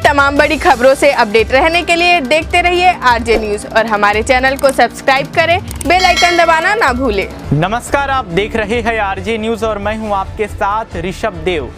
तमाम बड़ी खबरों से अपडेट रहने के लिए देखते रहिए आरजे न्यूज़ और हमारे चैनल को सब्सक्राइब करें, बेल आइकन दबाना ना भूलें। नमस्कार, आप देख रहे हैं आरजे न्यूज़ और मैं हूं आपके साथ ऋषभ देव।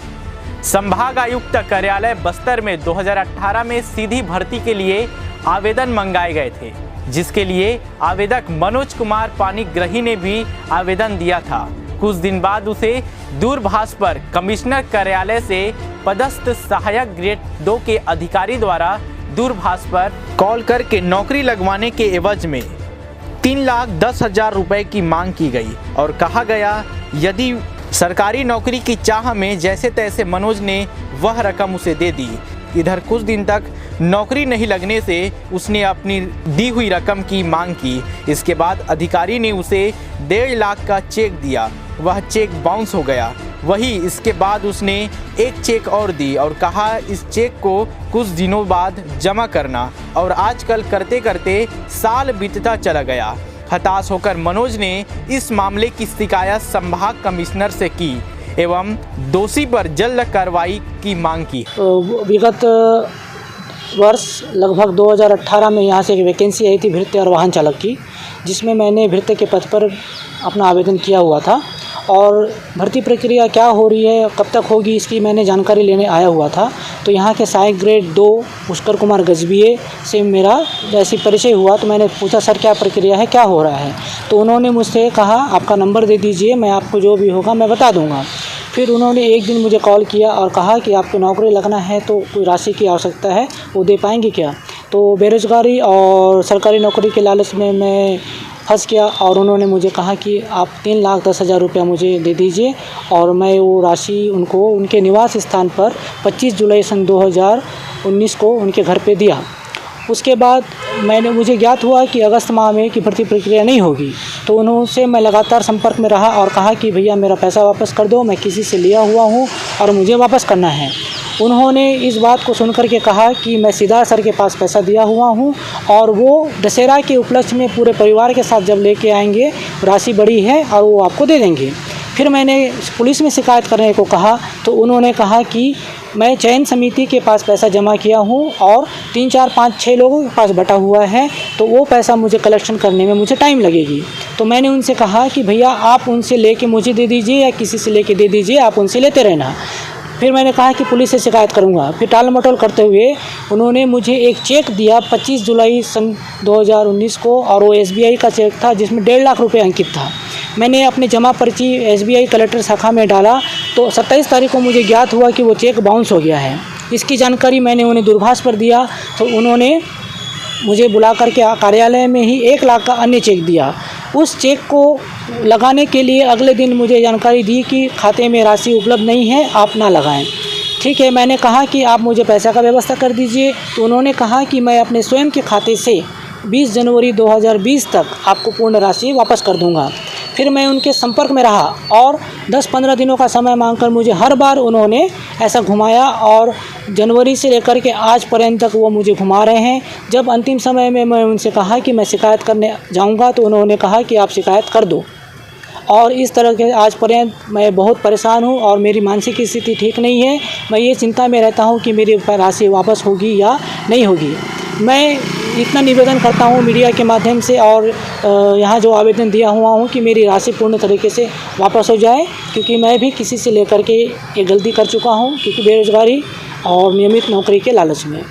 संभाग आयुक्त कार्यालय बस्तर में 2018 में सीधी भर्ती के लिए आवेदन मंगाए गए थे, जिसके लिए आवेदक मनोज कुमार पानीग्राही ने भी आवेदन दिया था। कुछ दिन बाद उसे दूरभाष पर कमिश्नर कार्यालय से पदस्थ सहायक ग्रेड 2 के अधिकारी द्वारा दूरभाष पर कॉल करके नौकरी लगवाने के एवज में 3,10,000 रुपए की मांग की गई और कहा गया यदि सरकारी नौकरी की चाह में जैसे तैसे मनोज ने वह रकम उसे दे दी। इधर कुछ दिन तक नौकरी नहीं लगने से उसने अपनी दी हुई रकम की मांग की। इसके बाद अधिकारी ने उसे 1.5 लाख का चेक दिया, वह चेक बाउंस हो गया। वही इसके बाद उसने एक चेक और दी और कहा इस चेक को कुछ दिनों बाद जमा करना, और आजकल करते करते साल बीतता चला गया। हताश होकर मनोज ने इस मामले की शिकायत संभाग कमिश्नर से की एवं दोषी पर जल्द कार्रवाई की मांग की। विगत वर्ष लगभग 2018 में यहाँ से एक वैकेंसी आई थी भृत्य और वाहन चालक की, जिसमें मैंने भृत्य के पद पर अपना आवेदन किया हुआ था और भर्ती प्रक्रिया क्या हो रही है, कब तक होगी, इसकी मैंने जानकारी लेने आया हुआ था। तो यहाँ के सहायक ग्रेड 2 पुष्कर कुमार गजबिये से मेरा जैसे परिचय हुआ तो मैंने पूछा सर क्या प्रक्रिया है, क्या हो रहा है। तो उन्होंने मुझसे कहा आपका नंबर दे दीजिए, मैं आपको जो भी होगा मैं बता दूँगा। फिर उन्होंने एक दिन मुझे कॉल किया और कहा कि आपको नौकरी लगना है तो कोई राशि की आवश्यकता है, वो दे पाएंगे क्या। तो बेरोज़गारी और सरकारी नौकरी के लालच में मैं फंस गया और उन्होंने मुझे कहा कि आप 3,10,000 रुपया मुझे दे दीजिए और मैं वो राशि उनको उनके निवास स्थान पर 25 जुलाई सन 2019 को उनके घर पे दिया। उसके बाद मुझे ज्ञात हुआ कि अगस्त माह में की भर्ती प्रक्रिया नहीं होगी, तो उनसे मैं लगातार संपर्क में रहा और कहा कि भैया मेरा पैसा वापस कर दो, मैं किसी से लिया हुआ हूँ और मुझे वापस करना है। उन्होंने इस बात को सुनकर के कहा कि मैं सीधा सर के पास पैसा दिया हुआ हूँ और वो दशहरा के उपलक्ष्य में पूरे परिवार के साथ जब लेके आएंगे राशि बड़ी है और वो आपको दे देंगे। फिर मैंने पुलिस में शिकायत करने को कहा तो उन्होंने कहा कि मैं चयन समिति के पास पैसा जमा किया हूँ और 3, 4, 5, 6 लोगों के पास बटा हुआ है, तो वो पैसा मुझे कलेक्शन करने में मुझे टाइम लगेगी। तो मैंने उनसे कहा कि भैया आप उनसे लेके मुझे दे दीजिए या किसी से लेके दे दीजिए, आप उनसे लेते रहना। फिर मैंने कहा कि पुलिस से शिकायत करूंगा। फिर टाल मटोल करते हुए उन्होंने मुझे एक चेक दिया 25 जुलाई सन 2019 को और वो SBI का चेक था जिसमें 1.5 लाख रुपये अंकित था। मैंने अपनी जमा पर्ची SBI कलेक्टर शाखा में डाला तो 27 तारीख को मुझे ज्ञात हुआ कि वो चेक बाउंस हो गया है। इसकी जानकारी मैंने उन्हें दूरभाष पर दिया तो उन्होंने मुझे बुला करके कार्यालय में ही 1 लाख का अन्य चेक दिया। उस चेक को लगाने के लिए अगले दिन मुझे जानकारी दी कि खाते में राशि उपलब्ध नहीं है, आप ना लगाएं। ठीक है, मैंने कहा कि आप मुझे पैसा का व्यवस्था कर दीजिए। तो उन्होंने कहा कि मैं अपने स्वयं के खाते से 20 जनवरी 2020 तक आपको पूर्ण राशि वापस कर दूंगा। फिर मैं उनके संपर्क में रहा और 10-15 दिनों का समय मांगकर मुझे हर बार उन्होंने ऐसा घुमाया और जनवरी से लेकर के आज पर्यंत तक वो मुझे घुमा रहे हैं। जब अंतिम समय में मैं उनसे कहा कि मैं शिकायत करने जाऊंगा तो उन्होंने कहा कि आप शिकायत कर दो। और इस तरह के आज पर्यंत मैं बहुत परेशान हूँ और मेरी मानसिक स्थिति ठीक नहीं है। मैं ये चिंता में रहता हूँ कि मेरी राशि वापस होगी या नहीं होगी। मैं इतना निवेदन करता हूँ मीडिया के माध्यम से और यहाँ जो आवेदन दिया हुआ हूँ कि मेरी राशि पूर्ण तरीके से वापस हो जाए, क्योंकि मैं भी किसी से लेकर के ये गलती कर चुका हूँ, क्योंकि बेरोज़गारी और नियमित नौकरी के लालच में।